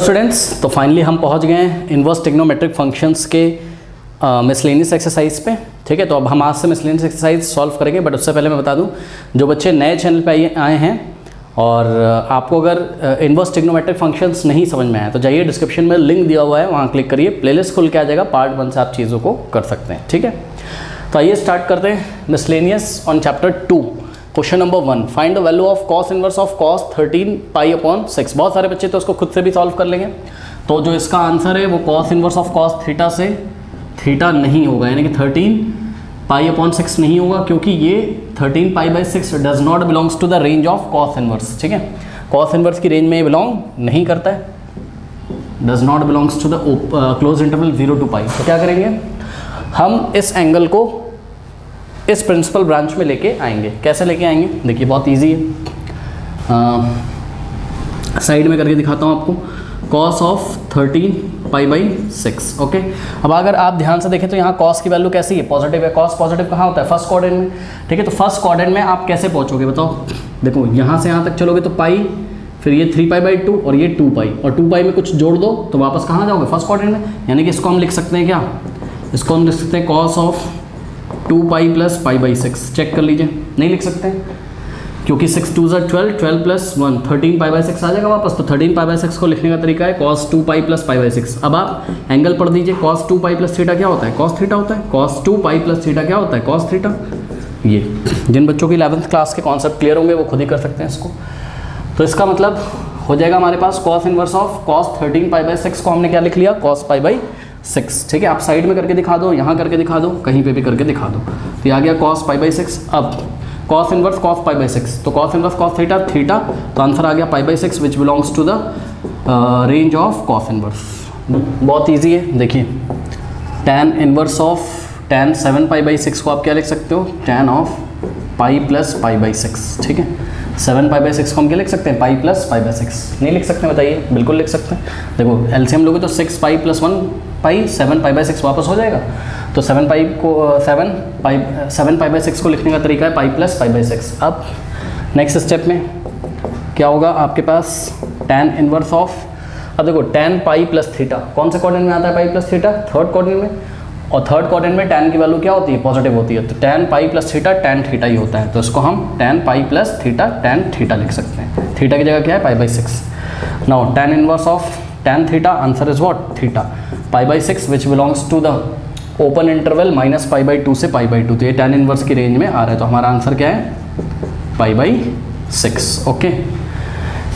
Students, तो finally हम पहुंच गए हैं इन्वर्स ट्रिग्नोमेट्रिक फंक्शंस के मिसलेनियस एक्सरसाइज पे। ठीक है, तो अब हम आज से मिसलेनियस एक्सरसाइज सॉल्व करेंगे। बट उससे पहले मैं बता दूं, जो बच्चे नए चैनल पे आए हैं और आपको अगर इन्वर्स ट्रिग्नोमेट्रिक फंक्शंस नहीं समझ में आए तो जाइए, डिस्क्रिप्शन में लिंक दिया हुआ है, वहाँ क्लिक करिए, प्लेलिस्ट खुल के आ जाएगा, पार्ट 1 से आप चीज़ों को कर सकते हैं। ठीक है, तो आइए स्टार्ट करते हैं miscellaneous on chapter 2। Question number 1, find the value of cos inverse of cos 13 pi upon 6। बहुत सारे बच्चे तो उसको खुद से भी सॉल्व कर लेंगे। तो जो इसका आंसर है वो cos inverse of cos theta से थीटा नहीं होगा, यानी कि 13 पाई अपॉन 6 नहीं होगा, क्योंकि ये 13 pi by 6 does not belongs to the range of cos inverse. ठीक है, कॉस इनवर्स की रेंज में ये बिलोंग नहीं करता है, does not belongs to the closed interval 0 to pi. तो क्या करेंगे, हम इस एंगल को इस प्रिंसिपल ब्रांच में लेके आएंगे। कैसे लेके आएंगे, देखिए बहुत इजी है। साइड में करके दिखाता हूँ आपको। Cos of 13 pi by 6। Okay, अब अगर आप ध्यान से देखें तो यहाँ कॉस की वैल्यू कैसी है, पॉजिटिव है। कॉस पॉजिटिव कहाँ होता है, फर्स्ट क्वाड्रेंट में। ठीक है, तो फर्स्ट क्वाड्रेंट में आप कैसे पहुँचोगे बताओ। देखो यहाँ से यहाँ तक चलोगे तो पाई, फिर ये 3 पाई बाई 2 और ये 2 पाई, और 2 पाई में कुछ जोड़ दो तो वापस कहाँ जाओगे, फर्स्ट क्वाड्रेंट में। यानी कि इसको हम लिख सकते हैं क्या, इसको हम लिख सकते हैं cos of 2 pi plus pi by 6। Check कर लीजिए, नहीं लिख सकते हैं क्योंकि 6 2 12, 12 प्लस 1 13 पाई बाई 6 आ जाएगा वापस। तो 13 पाई बाई 6 को लिखने का तरीका है cos 2 pi plus pi by 6। अब आप एंगल पढ़ दीजिए, कॉस 2 पाई प्लस थीटा क्या होता है, कॉस थीटा होता है। कॉस 2 पाई प्लस थीटा क्या होता है, कॉस थीटा। ये जिन बच्चों की 11th क्लास के कॉन्सेप्ट क्लियर होंगे वो खुद ही कर सकते हैं इसको। तो इसका मतलब हो जाएगा हमारे पास cos inverse of cos 13 pi by 6 को हमने क्या लिख लिया, कॉस पाई बाई 6। ठीक है, आप साइड में करके दिखा दो, यहाँ करके दिखा दो, कहीं पे भी करके दिखा दो। तो ये आ गया कॉस पाई बाई 6। अब cos inverse cos pi by 6, तो cos inverse cos theta theta, तो आंसर आ गया pi by 6 which belongs to the range of cos inverse. बहुत ईजी है, देखिए tan inverse of tan 7 pi by 6 को आप क्या लिख सकते हो, tan of pi plus pi by 6। ठीक है, 7 पाई बाई 6 को हम क्या लिख सकते हैं, पाई प्लस पाई बाई 6। नहीं लिख सकते बताइए, बिल्कुल लिख सकते हैं। देखो एलसीएम लोगे तो 6 pi plus 1 pi, 7 pi by 6 वापस हो जाएगा। तो 7 पाई बाई 6 को लिखने का तरीका है पाई प्लस पाई बाई 6। अब नेक्स्ट स्टेप में क्या होगा आपके पास, टैन इनवर्स ऑफ, अब देखो टैन पाई प्लस थीटा कौन से क्वाड्रेंट में आता है, pi plus theta third quadrant में, और थर्ड क्वाड्रेंट में टैन की वैल्यू क्या होती है, पॉजिटिव होती है। तो tan pi plus theta tan theta ही होता है, तो इसको हम tan pi plus theta tan theta लिख सकते हैं। थीटा की जगह क्या है, pi by 6। Now tan inverse of tan theta, answer is what, theta pi by 6 which belongs to the open interval minus pi by 2 से पाई बाई 2। तो ये टैन इनवर्स की रेंज में आ रहा है, तो हमारा आंसर क्या है, pi by 6। Okay,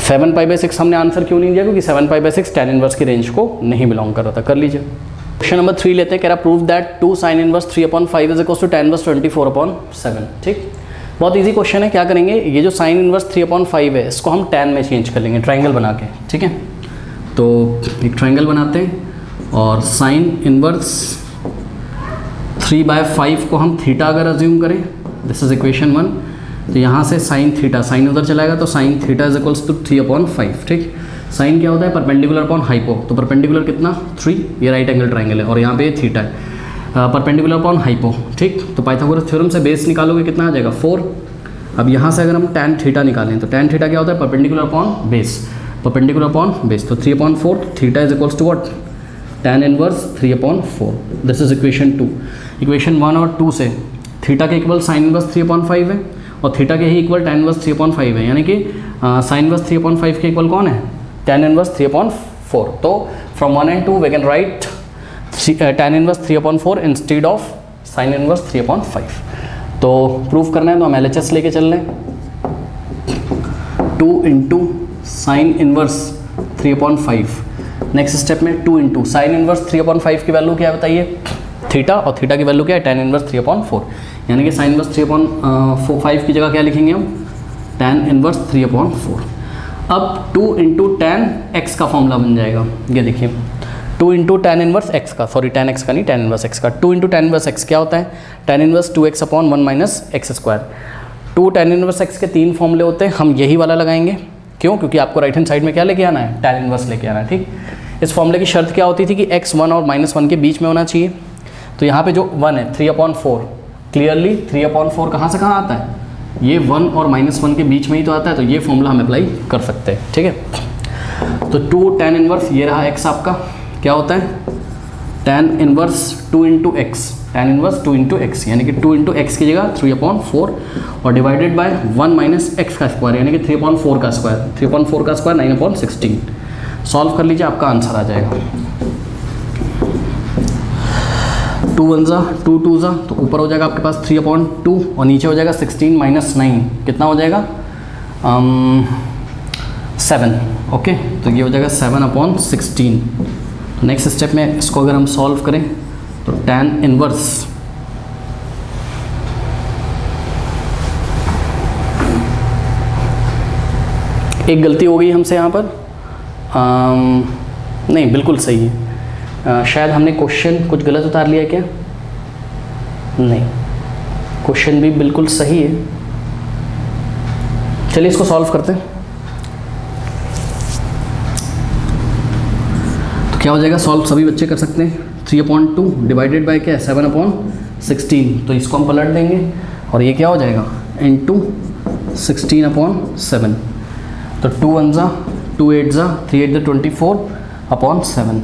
7 pi by 6 हमने आंसर क्यों नहीं दिया, क्योंकि 7 पाई बाई 6 टैन इनवर्स की रेंज को नहीं बिलोंग कर रहा था। कर लीजिए। क्वेश्चन नंबर 3 लेते हैं, कह रहा prove that 2 sine inverse 3/5 is equal to tan inverse 24/7। ठीक, बहुत इजी क्वेश्चन है। क्या करेंगे, ये जो साइन इनवर्स 3/5 है इसको हम tan में चेंज कर लेंगे, ट्राइंगल बना के। ठीक है, तो एक ट्राइंगल बनाते हैं और साइन इनवर्स 3/5 को हम थीटा अगर अज्यूम करें, दिस इज इक्वेशन 1, तो यहाँ से साइन थीटा, साइन उधर चलाएगा तो sine theta is equals to 3/5। ठीक, साइन क्या होता है, परपेंडिकुलर अपॉन हाइपो, तो परपेंडिकुलर कितना 3, ये राइट एंगल ट्राइंगल है और यहाँ पे थीटा है, परपेंडिकुलर अपॉन हाइपो। ठीक, तो पाइथागोरस थ्योरम से बेस निकालोगे कितना आ जाएगा 4। अब यहाँ से अगर हम टैन थीटा निकालें तो टैन थीटा क्या होता है, perpendicular upon base, perpendicular upon base, तो 3/4 theta is equals to what, tan inverse 3/4। This is equation 2। Equation 1 और 2 से थीटा के इक्वल साइन इनवर्स 3/5 है और थीटा के ही इक्वल टैन इनवर्स 3/5 है, यानी कि साइन इनवर्स 3/5 के इक्वल कौन है, tan इनवर्स 3/4। तो from 1 and 2 we can write tan inverse 3/4 instead of sine inverse 3/5। तो प्रूफ करना है तो हम LHS लेके चल रहे हैं, 2 into sine inverse 3/5। Next step में 2 इंटू साइन इनवर्स 3/5 की वैल्यू क्या है बताइए, थीटा, और थीटा की वैल्यू क्या है, tan इनवर्स 3/4, यानी कि साइन इनवर्स 3/5 की जगह क्या लिखेंगे हम, tan इनवर्स 3/4। अब 2 इंटू टैन एक्स का फॉर्मूला बन जाएगा, ये देखिए 2 इंटू टैन इनवर्स एक्स का, सॉरी टैन एक्स का नहीं, टैन इनवर्स एक्स का। 2 इंटू टैन इनवर्स एक्स क्या होता है, tan inverse 2x upon 1 minus x square. 2 tan inverse x के 3 फॉर्मूले होते हैं, हम यही वाला लगाएंगे। क्यों, क्योंकि आपको राइट हैंड साइड में क्या लेके आना है, टैन इनवर्स लेके आना है। ठीक, इस फॉर्मूले की शर्त क्या होती थी कि x 1 और -1 के बीच में होना चाहिए। तो यहाँ पे जो 1 है 3/4, क्लियरली 3/4 कहाँ से कहाँ आता है, ये 1 और -1 के बीच में ही तो आता है, तो ये फॉर्मूला हम अप्लाई कर सकते हैं। ठीक है, तो 2 tan इनवर्स ये रहा x आपका, क्या होता है tan inverse 2 into x, tan inverse 2 into x, यानी कि 2 इंटू एक्स की जगह 3/4 और डिवाइडेड बाय 1 माइनस एक्स का स्क्वायर, यानी कि 3/4 का स्क्वायर, 3/4 का स्क्वायर 9/16। सॉल्व कर लीजिए, आपका आंसर आ जाएगा। 2 1 ज़ा 2 2 ज़ा, तो ऊपर हो जाएगा आपके पास 3/2 और नीचे हो जाएगा 16 माइनस 9, कितना हो जाएगा 7। ओके, तो ये हो जाएगा 7/16। नेक्स्ट स्टेप में इसको अगर हम सॉल्व करें तो tan इनवर्स एक गलती हो गई हमसे यहाँ पर, नहीं बिल्कुल सही है, शायद हमने क्वेश्चन कुछ गलत उतार लिया क्या? नहीं, क्वेश्चन भी बिल्कुल सही है। चलिए इसको सॉल्व करते हैं। तो क्या हो जाएगा, सॉल्व सभी बच्चे कर सकते हैं। 3/2 डिवाइडेड बाय क्या है 7/16, तो इसको हम पलट देंगे और ये क्या हो जाएगा इंटू 16/7। तो 2 1 ज़ा 2 8 ज़ा 3 8 ज़ा 24/7,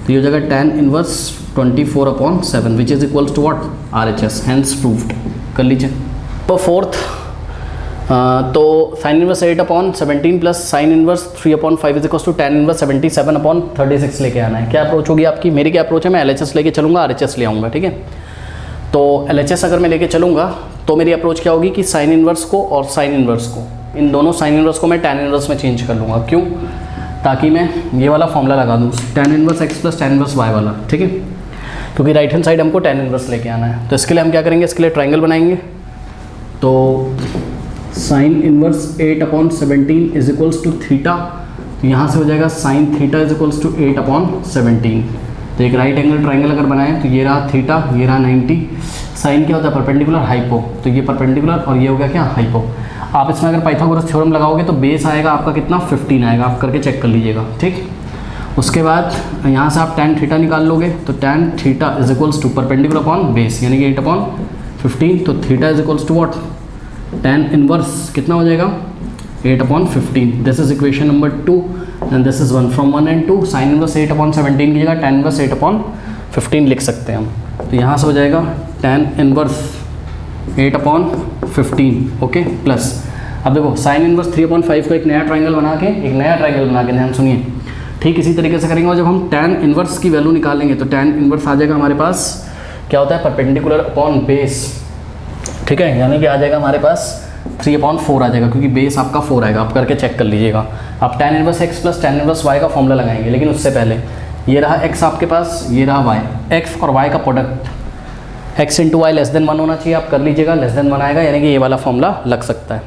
तो ये हो जाएगा tan inverse 24/7 which is equals to what RHS, hence proved. कर लीजिए। तो फोर्थ, तो sine inverse 8/17 plus sine inverse 3/5 is equals to tan inverse 77/36 लेके आना है। क्या अप्रोच होगी आपकी? मेरी क्या अप्रोच है, मैं LHS लेके चलूँगा, RHS ले आऊँगा, ठीक है। तो LHS अगर मैं लेके चलूँगा तो मेरी अप्रोच क्या होगी कि साइन इनवर्स को और साइन इनवर्स को, इन दोनों साइन इनवर्स को मैं tan इनवर्स में चेंज कर लूँगा। क्यों? ताकि मैं ये वाला फॉर्मूला लगा दूँ tan inverse x plus tan inverse y वाला, ठीक है, क्योंकि राइट हैंड साइड हमको tan इनवर्स लेके आना है। तो इसके लिए हम क्या करेंगे, इसके लिए ट्राइंगल बनाएंगे। तो sine inverse 8/17 is equals to theta, तो यहाँ से हो जाएगा sine theta is equals to 8/17। तो एक राइट एंगल ट्राइंगल अगर बनाएं तो ये रहा थीटा, ये रहा 90। साइन क्या होता है परपेंडिकुलर हाइपो, तो ये परपेंडिकुलर और ये हो गया क्या हाइपो। आप इसमें अगर पाइथागोरस थ्योरम लगाओगे तो बेस आएगा आपका कितना 15 आएगा, आप करके चेक कर लीजिएगा, ठीक। उसके बाद यहाँ से आप tan थीटा निकाल लोगे, तो tan theta is equals to perpendicular upon base यानी कि 8/15, तो theta is equals to what tan inverse कितना हो जाएगा 8/15। This is equation number 2 and this is 1 from 1 and 2। Sine inverse 8/17 की जगह tan इनवर्स 8/15 लिख सकते हैं हम। तो यहाँ से हो जाएगा tan इनवर्स 8/15, ओके, प्लस अब देखो साइन इनवर्स 3/5 को एक नया ट्राइंगल बना के ध्यान सुनिए, ठीक इसी तरीके से करेंगे। और जब हम tan इनवर्स की वैल्यू निकालेंगे तो tan इनवर्स आ जाएगा हमारे पास क्या होता है परपेंडिकुलर अपॉन बेस, ठीक है, यानी कि आ जाएगा हमारे पास 3/4 आ जाएगा, क्योंकि बेस आपका 4 आएगा, आप करके चेक कर लीजिएगा। आप tan inverse x plus tan inverse y का फॉर्मूला लगाएंगे, लेकिन उससे पहले ये रहा x आपके पास, ये रहा y, x और y का product x into y less than 1 होना चाहिए, आप कर लीजिएगा, लेस देन 1 आएगा, यानी कि ये वाला फॉर्मूला लग सकता है।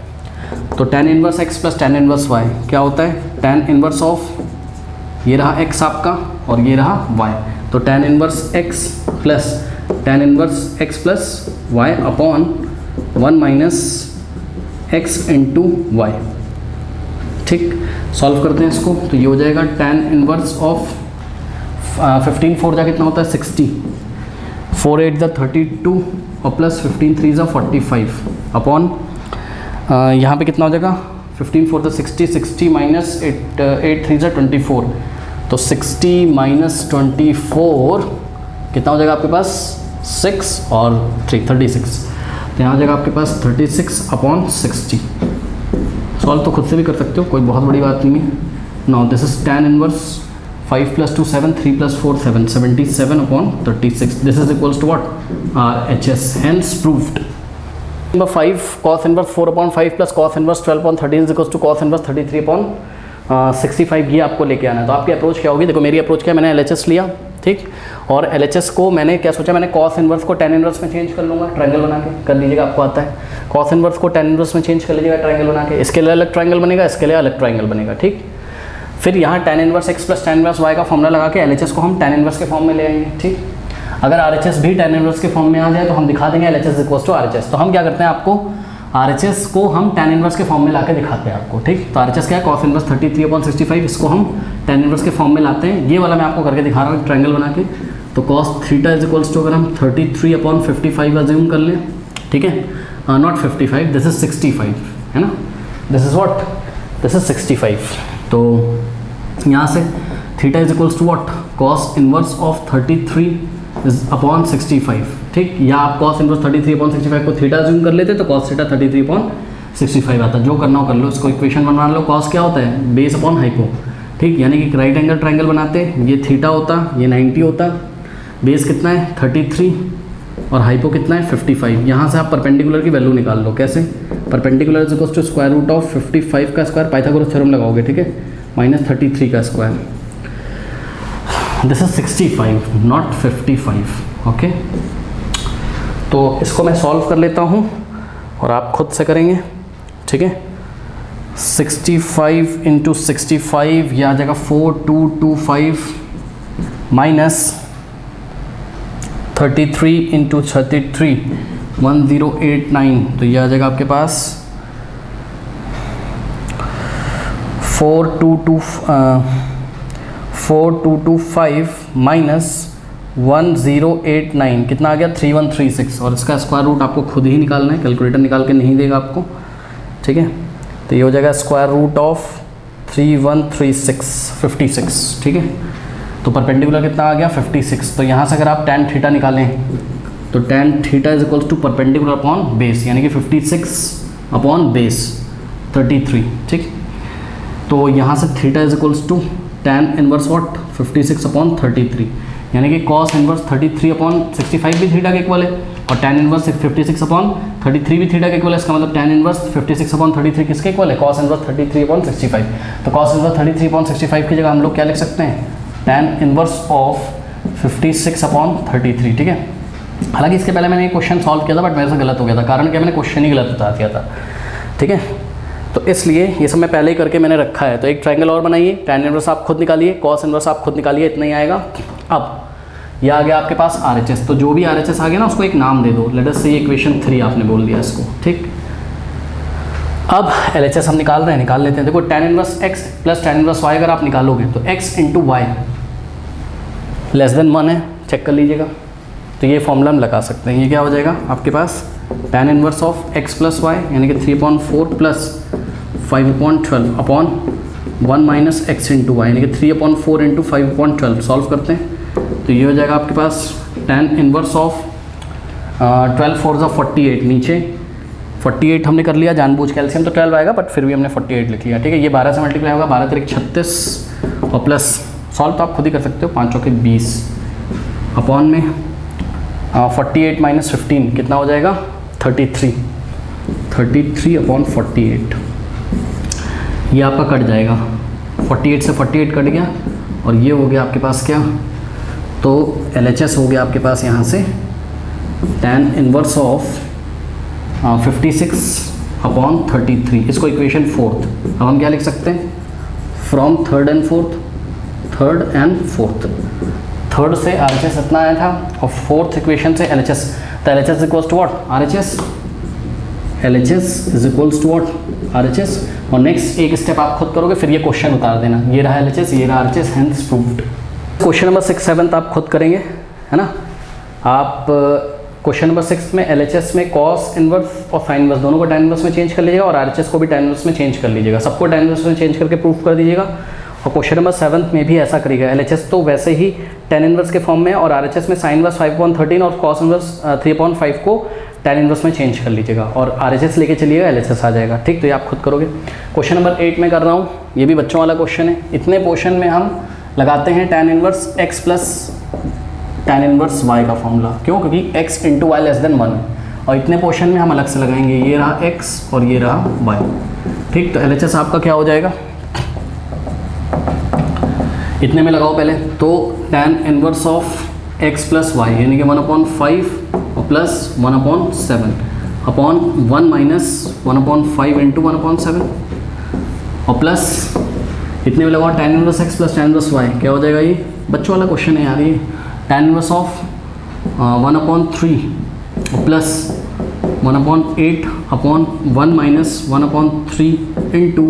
तो tan inverse x plus tan inverse y क्या होता है tan इनवर्स ऑफ ये रहा x आपका और ये रहा y, तो tan inverse x plus tan inverse x plus y upon 1 minus x into y, ठीक। सॉल्व करते हैं इसको, तो ये हो जाएगा tan इनवर्स ऑफ 15 4 जा कितना होता है 60, 4 8 ज़ा 32 और प्लस 15 3 ज़ा 45 अपॉन यहाँ पे कितना हो जाएगा 15 4 ज़ा 60, 60 माइनस 8 3 ज़ा 24, तो 60 माइनस 24 कितना हो जाएगा आपके पास 6 और 3 36, तो यहाँ हो जाएगा आपके पास 36/60। सॉल्व तो खुद से भी कर सकते हो, कोई बहुत बड़ी बात नहीं है। Now this is tan inverse 5 + 2 7, 3 + 4 7, 77/36। This is equals to what RHS, hence proved. Number 5 cos inverse 4/5 plus cos inverse 12/13 is equals to cos inverse 33/65, ये आपको लेके आना है। तो आपकी अप्रोच क्या होगी, देखो मेरी अप्रोच क्या है, मैंने LHS लिया, ठीक, और LHS को मैंने क्या सोचा, मैंने cos इनवर्स को tan इनवर्स में चेंज कर लूँगा, ट्रायंगल बना के कर लीजिएगा, आपको आता है। cos इनवर्स को tan इनवर्स में चेंज कर लीजिएगा ट्रायंगल बना के, इसके लिए अलग ट्रायंगल बनेगा, इसके लिए अलग ट्रायंगल बनेगा, ठीक। फिर यहाँ tan inverse x plus tan inverse y का फॉर्मूला लगा के LHS को हम tan इनवर्स के फॉर्म में ले आएंगे, ठीक। अगर RHS भी tan इनवर्स के फॉर्म में आ जाए तो हम दिखा देंगे LHS इक्वल्स टू RHS। तो हम क्या करते हैं, आपको RHS को हम tan इनवर्स के फॉर्म में ला के दिखाते हैं आपको, ठीक। तो RHS क्या है cos इनवर्स 33/65, इसको हम tan इनवर्स के फॉर्म में लाते हैं। ये वाला मैं आपको करके दिखा रहा हूँ ट्रायंगल बना के। तो cos theta is equals to अगर हम 33/55 अज्यूम कर लें, ठीक है, नॉट 55, दिस इज 65, है ना, this is what, this is 65। तो यहाँ से theta is equals to what, cos inverse of 33 is upon 65, ठीक। या आप कॉस इनवर्स 33 अपॉन 65 को थीटा अज्यूम कर लेते तो कॉस थीटा 33 अपॉन 65 आता। जो करना हो कर लो, इसको इक्वेशन बना लो। कॉस क्या होता है, बेस अपॉन हाइपो, ठीक। यानी कि राइट एंगल ट्राइंगल बनाते, ये थीटा होता, ये 90 होता, बेस कितना है 33 और हाइपो कितना है 55। यहाँ से आप परपेंडिकुलर की वैल्यू निकाल लो। कैसे, perpendicular is equals to square root of 55 का स्क्वायर, पाइथागोरस थ्योरम लगाओगे, ठीक है, माइनस 33 का square. This is 65 not 55, okay. तो इसको मैं सॉल्व कर लेता हूँ और आप खुद से करेंगे, ठीक है। 65 इंटू 65 यह आ जाएगा 4225 माइनस 33 इंटू 33 1089, तो यह आ जाएगा आपके पास 4225 माइनस 1089 कितना आ गया 3136, और इसका स्क्वायर रूट आपको खुद ही निकालना है, कैलकुलेटर निकाल के नहीं देगा आपको, ठीक है। तो ये हो जाएगा स्क्वायर रूट ऑफ 3136, ठीक है। तो परपेंडिकुलर कितना आ गया 56। तो यहाँ से अगर आप tan थीटा निकालें तो tan theta is equals to perpendicular upon base, यानी कि 56 अपॉन बेस 33, ठीक। तो यहाँ से theta is equals to tan inverse what 56 upon 33, यानी कि cos इनवर्स 33 अपॉन 65 भी थीटा के इक्वल है और tan इनवर्स 56 अपॉन 33 भी थीटा के इक्वल है। इसका मतलब tan इनवर्स 56 अपॉन 33 किसके इक्वल है, cos इनवर्स 33 अपॉन 65। तो cos इनवर्स 33 अपॉन 65 की जगह हम लोग क्या लिख सकते हैं, tan इनवर्स ऑफ 56 अपॉन 33, ठीक है। हालांकि इसके पहले मैंने ये क्वेश्चन सॉल्व किया था बट मेरे से गलत हो गया था, कारण क्या, मैंने क्वेश्चन ही गलत बता दिया था, ठीक है। तो इसलिए ये सब मैं पहले ही करके मैंने रखा है। तो एक ट्रायंगल और बनाइए, tan इनवर्स आप खुद निकालिए, cos इनवर्स आप खुद निकालिए, इतना ही आएगा। अब यह आ गया आपके पास RHS, तो जो भी RHS आ गया ना उसको एक नाम दे दो, लेट अस से इक्वेशन 3 आपने बोल दिया इसको, ठीक। अब LHS हम निकाल रहे हैं, निकाल लेते हैं। देखो tan inverse x plus tan inverse y अगर आप निकालोगे तो x into y less than 1 है, चेक कर लीजिएगा। तो ये फॉर्मूला हम लगा सकते हैं। ये क्या हो जाएगा आपके पास, tan inverse of x plus y यानी कि 3/4 plus 5/12 upon 1 minus x into y यानी कि 3/4 इंटू 5/12। सॉल्व करते हैं तो ये हो जाएगा आपके पास tan इनवर्स ऑफ 12 4 48, नीचे 48 हमने कर लिया जानबूझ के, एलसीएम तो 12 आएगा बट फिर भी हमने 48 लिख लिया, ठीक है। ये 12 से मल्टीप्लाई होगा, 12 3 36 और प्लस सॉल्व तो आप खुद ही कर सकते हो, 5 चौके 20 अपॉन में 48 माइनस 15 कितना हो जाएगा 33 अपॉन 48, ये आपका कट जाएगा, 48 से 48 कट गया और ये हो गया आपके पास क्या, तो LHS हो गया आपके पास यहाँ से tan इनवर्स ऑफ 56 अपॉन 33, इसको इक्वेशन 4th। अब हम क्या लिख सकते हैं, from third and fourth, third से RHS इतना आया था और फोर्थ इक्वेशन से LHS, तो LHS equals to what LHS is equals to what RHS। और नेक्स्ट एक स्टेप आप खुद करोगे, फिर ये क्वेश्चन उतार देना, ये रहा LHS, ये रहा RHS, hence proved. Question number 6 7 आप खुद करेंगे, है ना। आप क्वेश्चन नंबर 6 में LHS में cos इनवर्स और sin इनवर्स दोनों को tan इनवर्स में चेंज कर लीजिएगा और RHS को भी tan इनवर्स में चेंज कर लीजिएगा, सबको tan इनवर्स में चेंज करके प्रूफ कर दीजिएगा। और क्वेश्चन नंबर 7 में भी ऐसा करिएगा, LHS तो वैसे ही tan इनवर्स के फॉर्म में और RHS में sin इनवर्स 5/13 और cos इनवर्स 3/5 को tan इनवर्स में चेंज कर लीजिएगा और RHS लेके चलिएगा, LHS आ जाएगा, ठीक। तो ये आप खुद करोगे। क्वेश्चन नंबर 8 में कर रहा हूँ, ये भी बच्चों वाला क्वेश्चन है। इतने पोर्शन में हम लगाते हैं tan inverse x plus tan inverse y का फॉर्मूला, क्यों, क्योंकि x into y less than 1 और इतने पोर्शन में हम अलग से लगाएंगे, ये रहा x और ये रहा y, ठीक। तो LHS आपका क्या हो जाएगा, इतने में लगाओ पहले, तो tan inverse of x plus y यानी कि 1/5 और प्लस 1/7 अपॉन 1 माइनस 1/5 इंटू 1/7 और प्लस इतने में लगाओ tan inverse x plus tan inverse y, क्या हो जाएगा, ये बच्चों वाला क्वेश्चन है यार, ये tan इनवर्स ऑफ 1/3 और प्लस 1/8 अपॉन 1 माइनस 1/3 इंटू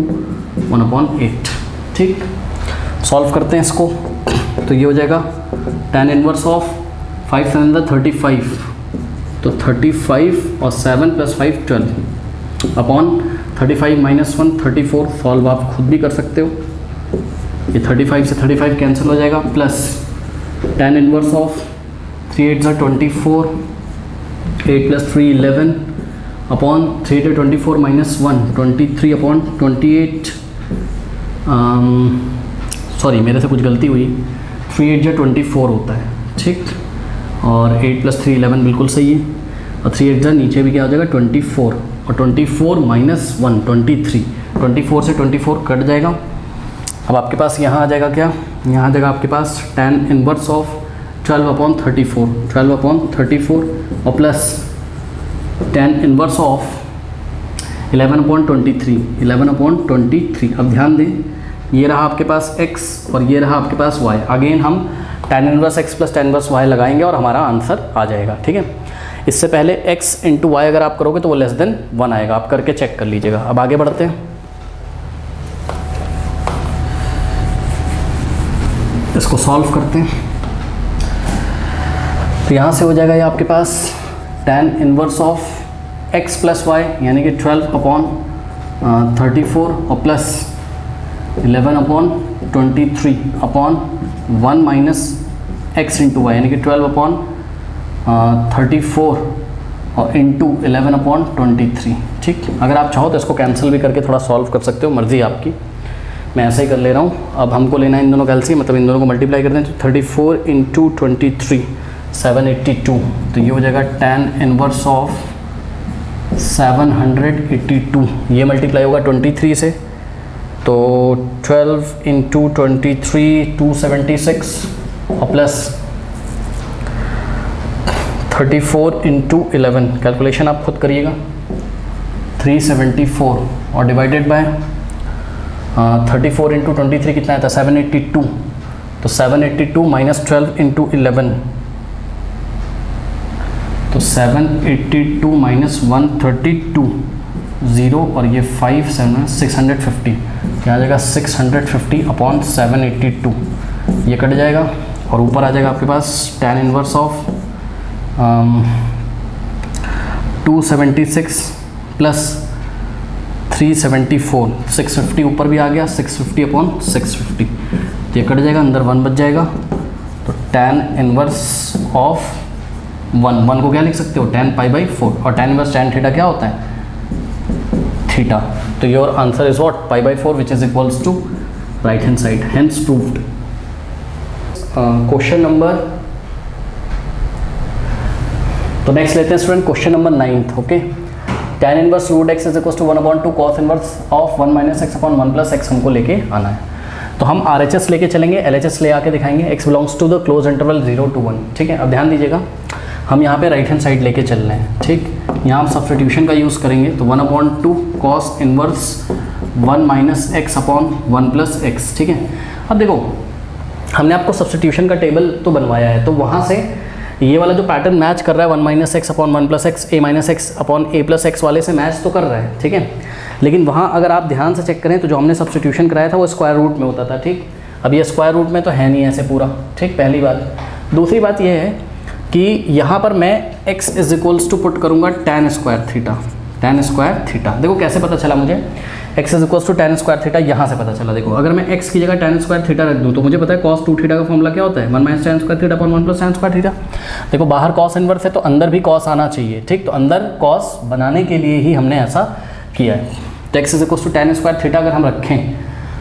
1/8, ठीक। सॉल्व करते हैं इसको, तो ये हो जाएगा tan इनवर्स ऑफ 5 7 35, तो 35 और 7 प्लस 5 12 अपॉन 35 माइनस 1 34, सॉल्व आप खुद भी कर सकते हो। ये 35 से 35 कैंसिल हो जाएगा, प्लस tan इनवर्स ऑफ 3 8 ज़ा 24, 8 + 3 11 अपॉन 3 8 24 - 1 23 अपॉन 28, सॉरी मेरे से कुछ गलती हुई, 3 8 ज़ा 24 होता है, ठीक, और 8 + 3 11 बिल्कुल सही है, और 3 8 ज़ा नीचे भी क्या हो जाएगा 24, और 24 - 1 23, 24 से 24 कट जाएगा। अब आपके पास यहाँ आ जाएगा क्या, यहाँ आ जाएगा आपके पास tan इनवर्स ऑफ 12/34, 12/34 और प्लस tan इनवर्स ऑफ 11/23, 11/23। अब ध्यान दें, ये रहा आपके पास x और ये रहा आपके पास y। अगेन हम tan inverse x + tan inverse y लगाएंगे और हमारा आंसर आ जाएगा, ठीक है। इससे पहले x × y अगर आप करोगे तो वो <1 आएगा, आप करके चेक कर लीजिएगा। अब आगे बढ़ते हैं, इसको सॉल्व करते हैं। तो यहाँ से हो जाएगा ये आपके पास tan inverse of x + y यानी कि 12/34 और plus 11/23 upon 1 minus x × y यानी कि 12/34 और इंटू 11/23, ठीक। अगर आप चाहो तो इसको कैंसिल भी करके थोड़ा सॉल्व कर सकते हो, मर्ज़ी आपकी, मैं ऐसे ही कर ले रहा हूँ। अब हमको लेना है इन दोनों का एलसीएम, मतलब इन दोनों को मल्टीप्लाई करते हैं, तो 34 × 23 782, तो ये हो जाएगा tan इनवर्स ऑफ 782, ये मल्टीप्लाई होगा 23 से, तो 12 × 23 276 और प्लस 34 × 11, कैलकुलेशन आप खुद करिएगा, 374 और डिवाइडेड बाय 34 × 23 कितना आता है 782, तो 782 - 12 × 11, तो 782 - 132 0 और ये 5 7 650, क्या आ जाएगा 650 अपॉन 782, ये कट जाएगा और ऊपर आ जाएगा आपके पास tan इनवर्स ऑफ 276 प्लस 374, 650 ऊपर भी आ गया, 650 अपॉन 650, तो ये कट जाएगा, अंदर 1 बच जाएगा, तो tan इनवर्स ऑफ 1 को क्या लिख सकते हो tan π/4, और tan इनवर्स tan थीटा क्या होता है थीटा, तो your answer is what π/4 which is equals to right hand side, hence proved. Question number, तो नेक्स्ट लेते हैं student question number 9th, okay. tan inverse √x = 1/2 cos inverse of 1 - x/1 + x हमको लेके आना है। तो हम RHS लेके चलेंगे, LHS ले आके दिखाएंगे, x belongs to the closed interval 0 to 1, ठीक है। अब ध्यान दीजिएगा, हम यहाँ पे राइट हैंड साइड लेके चल रहे हैं, ठीक। यहाँ हम सब्स्टिट्यूशन का यूज़ करेंगे, तो 1/2 cos इनवर्स 1 - x/1 + x, ठीक है। अब देखो, हमने आपको सब्स्टिट्यूशन का टेबल तो बनवाया है, तो वहाँ से ये वाला जो पैटर्न मैच कर रहा है 1 - x/1 + x, a - x/a + x वाले से मैच तो कर रहा है, ठीक है। लेकिन वहाँ अगर आप ध्यान से चेक करें तो जो हमने सब्स्टिट्यूशन कराया था वो स्क्वायर रूट में होता था, ठीक। अब ये स्क्वायर रूट में तो है नहीं ऐसे पूरा, ठीक, पहली बात। दूसरी बात ये है कि यहाँ पर मैं x = पुट करूँगा tan स्क्वायर थीटा। देखो कैसे पता चला मुझे, x = tan स्क्वायर थीटा यहाँ से पता चला। देखो अगर मैं x की जगह tan स्क्वायर थीटा रख दूँ तो मुझे पता है cos 2 थीटा का फॉर्मूला क्या होता है 1 - tan square theta upon 1 + tan square theta. देखो बाहर cos इनवर्स है तो अंदर भी cos आना चाहिए, ठीक। तो अंदर cos बनाने के लिए ही हमने ऐसा किया है। तो x = tan स्क्वायर थीटा अगर हम रखें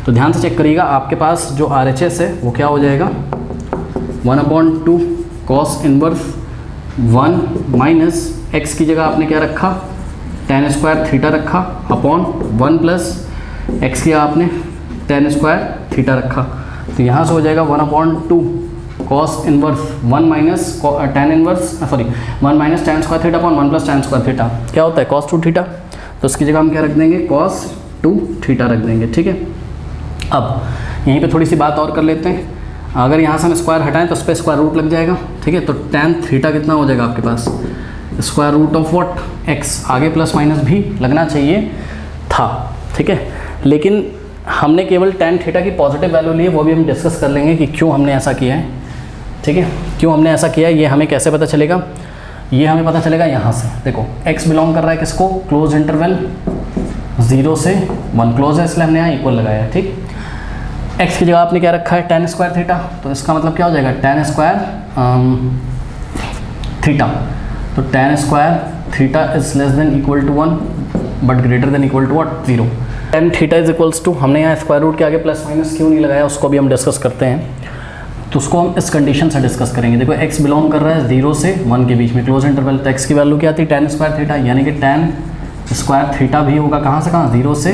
तो ध्यान से चेक करिएगा, आपके पास जो RHS है वो क्या हो जाएगा 1/2 cos इनवर्स 1 माइनस x की जगह आपने क्या रखा tan स्क्वायर थीटा रखा अपॉन 1 + x किया आपने tan स्क्वायर थीटा रखा। तो यहाँ से हो जाएगा 1/2 cos inverse 1 minus tan square theta upon 1 + tan square theta क्या होता है cos 2 थीटा। तो उसकी जगह हम क्या रख देंगे cos 2 थीटा रख देंगे, ठीक है। अब यहीं पे थोड़ी सी बात और कर लेते हैं, अगर यहाँ से हम स्क्वायर हटाएं तो उस पर स्क्वायर रूट लग जाएगा, ठीक है। तो tan थीटा कितना हो जाएगा आपके पास square root of what x, आगे प्लस माइनस भी लगना चाहिए था, ठीक है। लेकिन हमने केवल tan थीटा की पॉजिटिव वैल्यू ली है, वो भी हम डिस्कस कर लेंगे कि क्यों हमने ऐसा किया है, ठीक है। क्यों हमने ऐसा किया है ये हमें कैसे पता चलेगा, ये हमें पता चलेगा यहाँ से। देखो x बिलोंग कर रहा है किसको, क्लोज इंटरवल 0 से 1, क्लोज है इसलिए हमने यहाँ इक्वल लगाया है, ठीक। एक्स की जगह आपने क्या रखा है, tan स्क्वायर थीटा, तो इसका मतलब क्या हो जाएगा, tan स्क्वायर थीटा। तो tan square theta is less than equal to 1 but greater than equal to what, 0। tan theta is equals to, हमने यहाँ स्क्वायर रूट के आगे प्लस माइनस क्यों नहीं लगाया, उसको भी हम डिस्कस करते हैं। तो उसको हम इस कंडीशन से डिस्कस करेंगे। देखो x बिलोंग कर रहा है 0 से 1 के बीच में, क्लोज इंटरवल, तो x की वैल्यू क्या आती है, tan स्क्वायर थीटा, यानी कि tan स्क्वायर थीटा भी होगा कहाँ से कहाँ, 0 से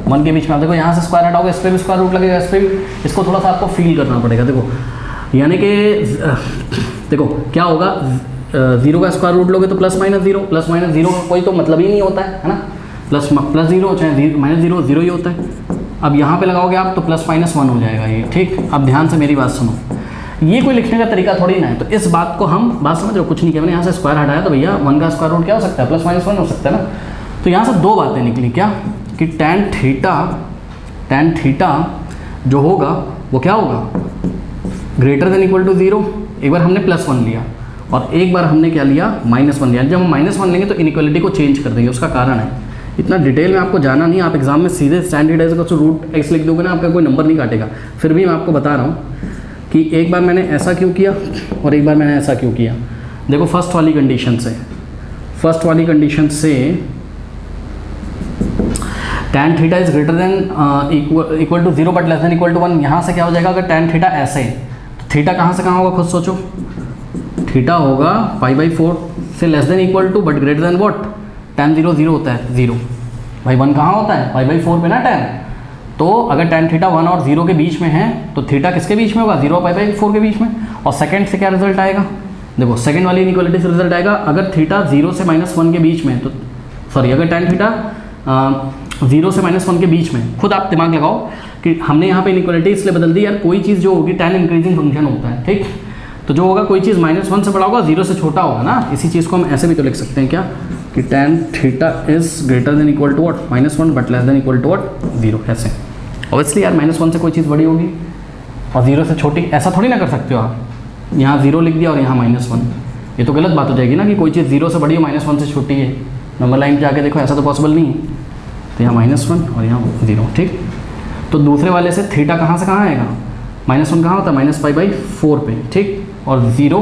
1 के बीच में। देखो यहाँ से स्क्वायर हटाओगे, इस पर भी स्क्वायर रूट लगेगा, इस पर भी, इसको थोड़ा सा आपको फील करना पड़ेगा। देखो यानी कि देखो क्या होगा, 0 का स्क्वायर रूट लोगे तो प्लस माइनस 0, प्लस माइनस 0 का कोई तो मतलब ही नहीं होता है ना, प्लस 0 चाहे माइनस 0, 0 ही होता है। अब यहाँ पे लगाओगे आप तो प्लस माइनस 1 हो जाएगा ये, ठीक। अब ध्यान से मेरी बात सुनो, ये कोई लिखने का तरीका थोड़ी ना है। तो इस बात को हम, बात समझ रहे हो, कुछ नहीं किया मैंने, यहाँ से स्क्वायर हटाया तो भैया 1 का स्क्वायर रूट क्या हो सकता है, प्लस माइनस 1 हो सकता है ना। तो यहाँ से दो बातें निकली, क्या कि tan थीटा जो होगा वो क्या होगा, ग्रेटर देन इक्वल टू 0। एक बार हमने प्लस 1 लिया और एक बार हमने क्या लिया, -1 लिया। जब हम -1 लेंगे तो इनइक्वालिटी को चेंज कर देंगे, उसका कारण है। इतना डिटेल में आपको जाना नहीं, आप एग्जाम में सीधे स्टैंडर्ड एज का रूट एक्स लिख दोगे ना, आपका कोई नंबर नहीं काटेगा। फिर भी मैं आपको बता रहा हूँ कि एक बार मैंने ऐसा क्यों किया और एक बार मैंने ऐसा क्यों किया। देखो फर्स्ट वाली कंडीशन से tan theta is greater than equal to 0 but less than equal to 1, यहाँ से क्या हो जाएगा, अगर tan थीटा ऐसे है तो थीटा कहाँ से कहाँ होगा, खुद सोचो। थीटा होगा π/4 से less than equal to but greater than what, tan 0 0 होता है, 0 भाई 1 कहाँ होता है, π/4 पे ना tan। तो अगर tan थीटा 1 और 0 के बीच में है तो थीटा किसके बीच में होगा, 0 और π/4 के बीच में। और सेकंड से क्या रिजल्ट आएगा, देखो सेकंड वाली इनइक्वालिटी से रिजल्ट आएगा, अगर थीटा 0 से -1 के बीच में, तो सॉरी अगर tan थीटा 0 से -1 के बीच में, खुद आप दिमाग लगाओ कि हमने यहाँ पे इनइक्वालिटी इसलिए बदल दी यार, कोई चीज़ जो होगी tan इंक्रीजिंग फंक्शन होता है, ठीक। तो जो होगा कोई चीज़ -1 से बड़ा होगा, 0 से छोटा होगा ना। इसी चीज़ को हम ऐसे भी तो लिख सकते हैं क्या, कि tan theta is greater than equal to what, -1 but less than equal to what, 0। ऐसे ऑब्वियसली यार -1 से कोई चीज़ बड़ी होगी और 0 से छोटी, ऐसा थोड़ी ना कर सकते हो आप, यहाँ 0 लिख दिया और यहाँ -1, ये तो गलत बात हो जाएगी ना कि कोई चीज़ 0 से बड़ी हो -1 से छोटी है। नंबर लाइन पे जाके देखो, ऐसा तो पॉसिबल नहीं है। तो यहाँ -1 और यहाँ 0, ठीक। तो दूसरे वाले से थीटा कहाँ से कहाँ आएगा, -1 कहाँ होता है, -π/4 पे, ठीक। और 0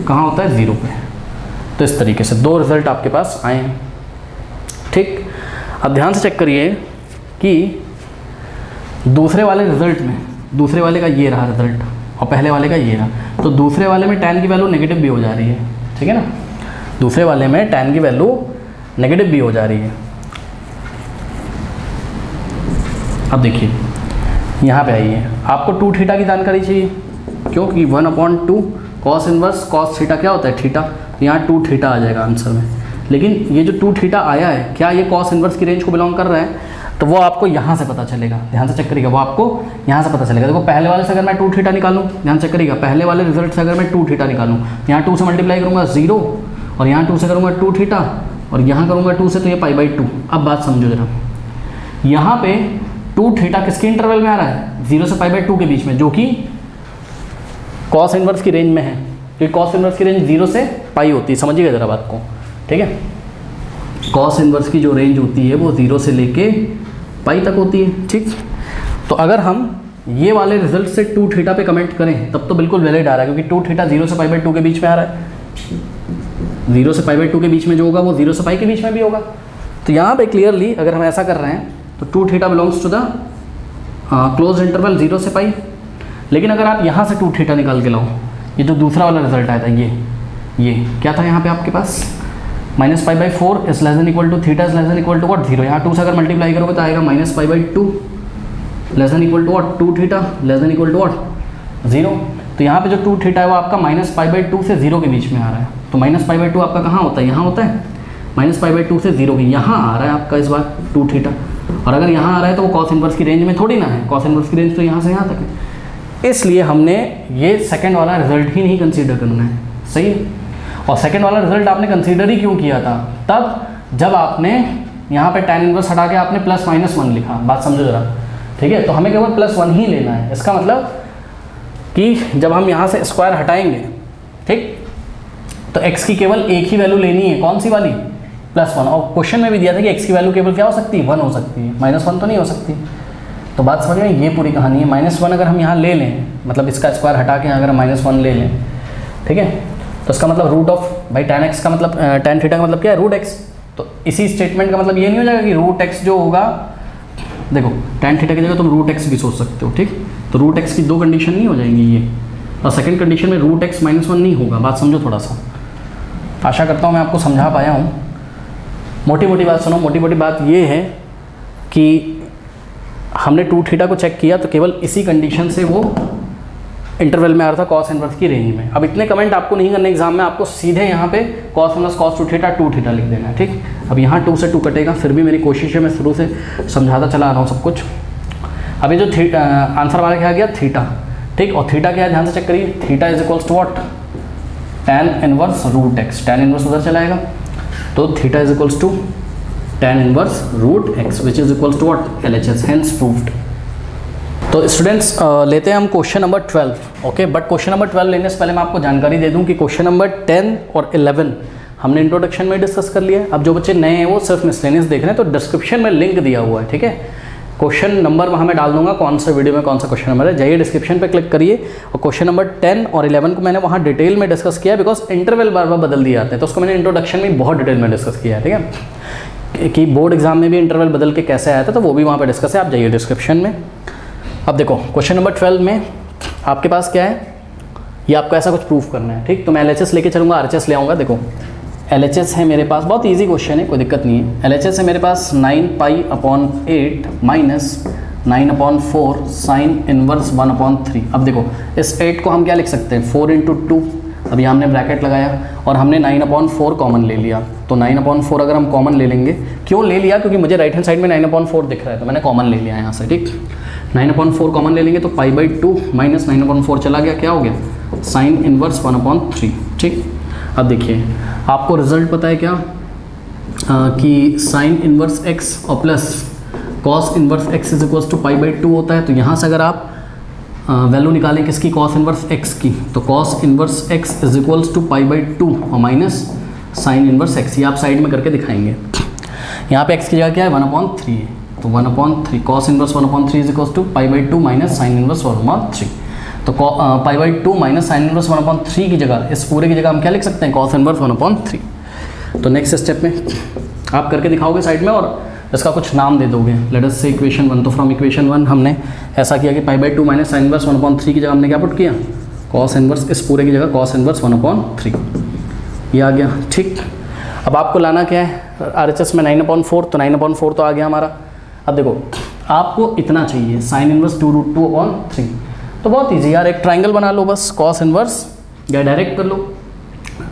कहाँ होता है, 0 पे। तो इस तरीके से दो रिजल्ट आपके पास आए हैं, ठीक। अब ध्यान से चेक करिए कि दूसरे वाले रिजल्ट में, दूसरे वाले का ये रहा रिजल्ट और पहले वाले का ये रहा। तो दूसरे वाले में tan की वैल्यू नेगेटिव भी हो जा रही है, ठीक है ना। दूसरे वाले में tan की वैल्यू नेगेटिव भी हो जा रही है। अब देखिए यहाँ पे आइए, आपको 2 थीटा की जानकारी चाहिए, क्योंकि 1/2 cos इनवर्स cos थीटा क्या होता है, थीटा। तो यहाँ 2 थीटा आ जाएगा आंसर में। लेकिन ये जो 2 थीटा आया है, क्या ये cos इनवर्स की रेंज को बिलोंग कर रहा है, तो वो आपको यहाँ से पता चलेगा। ध्यान से चेक करिएगा, वो आपको यहाँ से पता चलेगा। देखो पहले वाले से अगर मैं 2 थीटा निकालूँ, ध्यान चेक करिएगा, पहले वाले रिजल्ट से अगर मैं 2 थीटा निकालूँ, यहाँ 2 से मल्टीप्लाई करूँगा 0 और यहाँ 2 से करूँगा 2 थीटा और यहाँ करूँगा 2 से, तो ये π/2। अब बात समझो जरा, यहाँ पे 2 थीटा किसके इंटरवल में आ रहा है, 0 से π/2 के बीच में, जो कि cos इनवर्स की रेंज में है। क्योंकि cos इनवर्स की रेंज 0 से पाई होती है, समझिएगा जरा बात को, ठीक है। cos इनवर्स की जो रेंज होती है वो 0 से लेके पाई तक होती है, ठीक। तो अगर हम ये वाले रिजल्ट से 2 थीटा पे कमेंट करें तब तो बिल्कुल वैलिड आ रहा है, क्योंकि 2 थीटा 0 से π/2 के बीच में आ रहा है। 0 से π/2 के बीच में जो होगा वो 0 से पाई के बीच में भी होगा। तो यहाँ पे क्लियरली अगर हम ऐसा कर रहे हैं तो 2 theta belongs to the closed interval 0 से पाई। लेकिन अगर आप यहाँ से 2 थीटा निकाल के लाओ, ये जो दूसरा वाला रिजल्ट आया था, ये क्या था यहाँ पे आपके पास, -π/4 is less than equal to theta is less than equal to what, 0। यहाँ 2 से अगर मल्टीप्लाई करोगे तो आएगा -π/2 less than equal to what, 2 theta less than equal to what, 0। तो यहाँ पे जो 2 थीटा है वो आपका -π/2 से 0 के बीच में आ रहा है। तो -π/2 आपका कहाँ होता है, यहाँ होता है, -π/2 से 0 के यहाँ आ रहा है आपका इस बार 2 थीटा। और अगर यहाँ आ रहा है तो वो cos इनवर्स की रेंज में थोड़ी ना है, cos इनवर्स की रेंज तो यहाँ से यहाँ तक है। इसलिए हमने ये सेकंड वाला रिजल्ट ही नहीं कंसीडर करना है, सही है। और सेकंड वाला रिजल्ट आपने कंसीडर ही क्यों किया था, तब जब आपने यहाँ पे tan इनवर्स हटा के आपने +-1 लिखा। बात समझो जरा, ठीक है। तो हमें केवल +1 ही लेना है। इसका मतलब कि जब हम यहाँ से स्क्वायर हटाएंगे, ठीक, तो x की केवल एक ही वैल्यू लेनी है, कौन सी वाली, +1। और क्वेश्चन में भी दिया था कि x की वैल्यू केवल क्या हो सकती है, 1 हो सकती है, -1 तो नहीं हो सकती। तो बात समझ में, ये पूरी कहानी है। -1 अगर हम यहाँ ले लें, मतलब इसका स्क्वायर हटा के अगर -1 ले लें, ठीक है, तो इसका मतलब रूट ऑफ भाई tan x का मतलब tan थीटा का मतलब क्या है, रूट x। तो इसी स्टेटमेंट का मतलब ये नहीं हो जाएगा कि रूट x जो होगा, देखो tan थीटा की जगह तुम रूट x भी सोच सकते हो, ठीक। तो रूट x की 2 कंडीशन नहीं हो जाएंगी ये, और सेकंड कंडीशन में रूट x -1 नहीं होगा। बात समझो थोड़ा सा, आशा करता हूँ मैं आपको समझा पाया हूँ। मोटी मोटी बात सुनो, मोटी मोटी बात ये है कि हमने 2 थीटा को चेक किया तो केवल इसी कंडीशन से वो इंटरवल में आ रहा था कॉस इनवर्स की रेंज में। अब इतने कमेंट आपको नहीं करने एग्जाम में, आपको सीधे यहाँ पे कॉस इनवर्स cos 2 थीटा लिख देना है, ठीक। अब यहाँ 2 से 2 कटेगा, फिर भी मेरी कोशिश है, मैं शुरू से समझाता चला आ रहा हूँ सब कुछ। अभी जो आंसर हमारा क्या गया, थीटा, ठीक। और थीटा क्या है, ध्यान से चेक करिए, theta is equals to what, tan inverse root x। tan inverse उधर चला आएगा, तो theta is equals to tan inverse root x which is equals to what, LHS, hence proved. तो स्टूडेंट्स लेते हैं हम question number 12, okay. But question number 12 लेने से पहले मैं आपको जानकारी दे दूं कि क्वेश्चन नंबर 10 और 11 हमने इंट्रोडक्शन में डिस्कस कर लिया है। अब जो बच्चे नए हैं वो सिर्फ मिसलेनियस देख रहे हैं, तो डिस्क्रिप्शन में लिंक दिया हुआ है, ठीक है। क्वेश्चन नंबर वहाँ मैं डाल दूंगा, कौन सा वीडियो में कौन सा क्वेश्चन नंबर है, जाइए डिस्क्रिप्शन पे क्लिक करिए। और क्वेश्चन नंबर 10 और 11 को मैंने वहाँ डिटेल में डिस्कस किया, बिकॉज इंटरवल बार बार बदल दिए जाते हैं, तो उसको मैंने इंट्रोडक्शन में बहुत डिटेल में डिस्कस किया है, ठीक है। कि बोर्ड एग्जाम में भी इंटरवल बदल के कैसे आया था, तो वो भी वहाँ पर डिस्कस है, आप जाइए डिस्क्रिप्शन में। अब देखो क्वेश्चन नंबर 12 में आपके पास क्या है, ये आपको ऐसा कुछ प्रूफ करना है, ठीक। तो मैं LHS लेके चलूँगा, RHS ले आऊँगा। देखो LHS है मेरे पास, बहुत इजी क्वेश्चन है, कोई दिक्कत नहीं है। LHS है मेरे पास 9π/8 माइनस 9/4 साइन इनवर्स 1/3। अब देखो इस 8 को हम क्या लिख सकते हैं, 4 × 2। अभी हमने ब्रैकेट लगाया और हमने 9/4 कॉमन ले लिया, तो 9/4 अगर हम कॉमन ले लेंगे, क्यों ले लिया, क्योंकि मुझे राइट हैंड साइड में 9/4 दिख रहा है, तो मैंने कॉमन ले लिया यहाँ से, ठीक। 9/4 कॉमन ले लेंगे तो π/2 माइनस 9/4 चला गया, क्या हो गया, साइन इनवर्स 1/3, ठीक। अब देखिए आपको रिजल्ट पता है क्या, कि साइन इनवर्स x और plus cos inverse x is equals to π/2 होता है। तो यहाँ से अगर आप वैल्यू निकालें किसकी, कॉस इनवर्स x की, तो cos inverse x is equals to π/2 और माइनस साइन इनवर्स x, ये आप साइड में करके दिखाएंगे। यहाँ पे x की जगह क्या है, 1/3 है, तो 1/3 cos inverse 1/3 is equals to π/2 minus sine inverse 1/3। तो π/2 माइनस साइन इनवर्स 1/3 की जगह, इस पूरे की जगह हम क्या लिख सकते हैं, कॉस इनवर्स 1/3। तो नेक्स्ट स्टेप में आप करके दिखाओगे साइड में और इसका कुछ नाम दे दोगे, लेट अस से इक्वेशन 1। तो फ्रॉम इक्वेशन 1 हमने ऐसा किया कि π/2 माइनस साइन इनवर्स 1/3 की जगह हमने क्या पुट किया, कॉस इनवर्स, इस पूरे की जगह कॉस इनवर्स 1/3, ये आ गया, ठीक। अब आपको लाना क्या है, RHS में 9/4, तो 9/4 तो आ गया हमारा। अब देखो आपको इतना चाहिए, साइन इनवर्स 2√2/3, तो बहुत ईजी यार, एक ट्राइंगल बना लो बस, कॉस इनवर्स, या डायरेक्ट कर लो,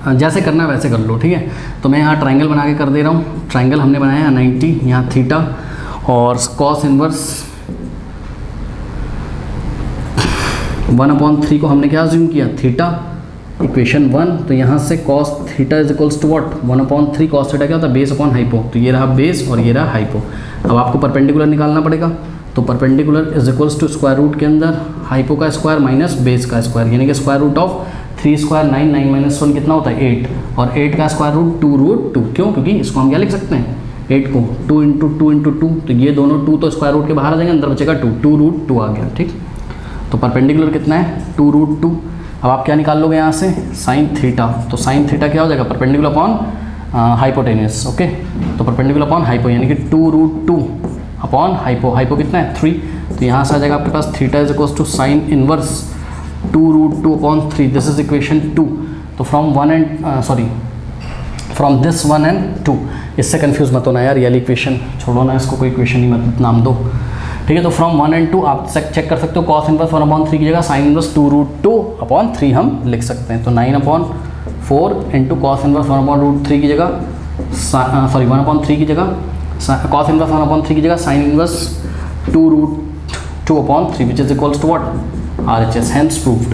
जैसे करना है वैसे कर लो, ठीक है। तो मैं यहाँ ट्राइंगल बना के कर दे रहा हूँ। ट्राइंगल हमने बनाया 90, यहाँ थीटा, और कॉस इनवर्स 1/3 को हमने क्या अज्यूम किया, थीटा, इक्वेशन 1। तो यहाँ से cos theta is equals to what, 1/3 cos theta क्या होता है, बेस अपॉन हाइपो। तो ये रहा बेस और ये रहा हाइपो। अब आपको परपेंडिकुलर निकालना पड़ेगा, तो perpendicular is equals to square root के अंदर हाइपो का स्क्वायर माइनस बेस का स्क्वायर, यानी कि स्क्वायर रूट ऑफ 3 स्क्वायर 9, 9 - 1 कितना होता है 8, और 8 का स्क्वायर रूट 2√2। क्यों, क्योंकि इसको हम क्या लिख सकते हैं, 8 को 2 × 2 × 2, तो ये दोनों 2 तो स्क्वायर रूट के बाहर आ जाएंगे, अंदर बचेगा 2, 2√2 आ गया, ठीक। तो परपेंडिकुलर कितना है, 2√2। अब आप क्या निकाल लोगे यहाँ से, साइन थीटा। तो साइन थीटा क्या हो जाएगा, परपेंडिकुलर अपॉन हाइपोटेन्यूस, ओके। तो परपेंडिकुलर अपॉन हाइपो, यानी कि 2√2 अपॉन हाइपो, हाइपो कितना है 3। तो यहाँ से आ जाएगा आपके पास theta is equals to sine inverse 2√2/3, this is equation 2। तो फ्रॉम दिस 1 and 2, इससे कंफ्यूज मत होना यार, ये इक्वेशन छोड़ो ना, इसको कोई इक्वेशन ही मत नाम दो, ठीक है। तो फ्रॉम 1 and 2 आप चेक कर सकते हो, कॉस इनवर्स 1/3 की जगह साइन इनवर्स 2√2/3 हम लिख सकते हैं। तो 9/4 इंटू कॉस इनवर्स 1/3 की जगह, 1/3 की जगह कॉस इनवर्स 1/3 की जगह sine inverse 2√2/3 which is equals to what, RHS, hence proved।